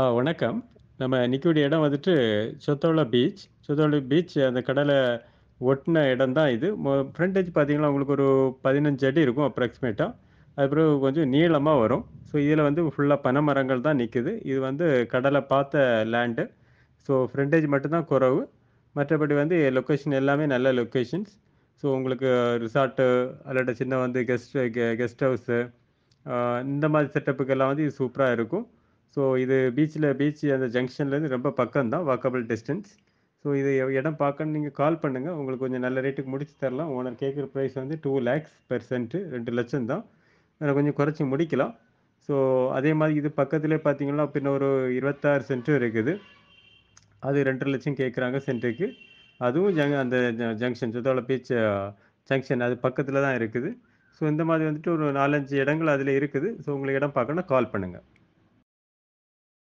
வணக்கம். நம்ம நிக்கக்கூடிய இடம் வந்துட்டு சொத்தோல பீச். சொத்தோல பீச் அந்த கடல ஒட்டுன இடம் தான் இது. ஃப்ரண்டேஜ் பார்த்தீங்கன்னா, உங்களுக்கு ஒரு 15 அடி இருக்கும் அப்ராக்ஸிமேட்டா. அது பிறகு கொஞ்சம் நீளமா வரும். ஸோ, இதில வந்து ஃபுல்லா பனை மரங்கள் தான் நிக்குது. இது வந்து கடல பார்த்த லேண்டு. ஸோ, ஃப்ரண்டேஜ் மட்டும் தான் குறைவு. மற்றபடி வந்து லொக்கேஷன் எல்லாமே நல்ல லொக்கேஷன்ஸ். ஸோ, உங்களுக்கு ரிசார்ட்டு அல்லாட்ட சின்ன வந்து கெஸ்ட் ஹவுஸு ஆ இந்த மாரி செட்டப்புக்கெல்லாம் வந்து இது சூப்பரா இருக்கும். ஸோ இது பீச் அந்த ஜங்ஷன்லேருந்து ரொம்ப பக்கம் தான். Walkable distance. ஸோ இது இடம் பார்க்கணும்னு நீங்க கால் பண்ணுங்க. உங்களுக்கு கொஞ்சம் நல்ல ரேட்டுக்கு முடிச்சு தரலாம். ஓனர் கேட்குற பிரைஸ் வந்து 2 லேக்ஸ் பெர் சென்ட் 2,00,000 தான். கொஞ்சம் குறைச்சு முடிக்கலாம். ஸோ அதே மாரி இது பக்கத்திலே பார்த்தீங்கன்னா, பின்ன ஒரு 26 சென்ட்டும் இருக்குது. அது 2,00,000 கேட்குறாங்க சென்ட்டுக்கு. அதுவும் அந்த ஜங்ஷன் சுத்தோல பீச் ஜங்ஷன் அது பக்கத்தில தான் இருக்குது. ஸோ இந்த மாதிரி வந்துட்டு ஒரு 4, 5 இடங்கள் அதில இருக்குது. ஸோ உங்களுக்கு இடம் பார்க்கணும்னா கால் பண்ணுங்க.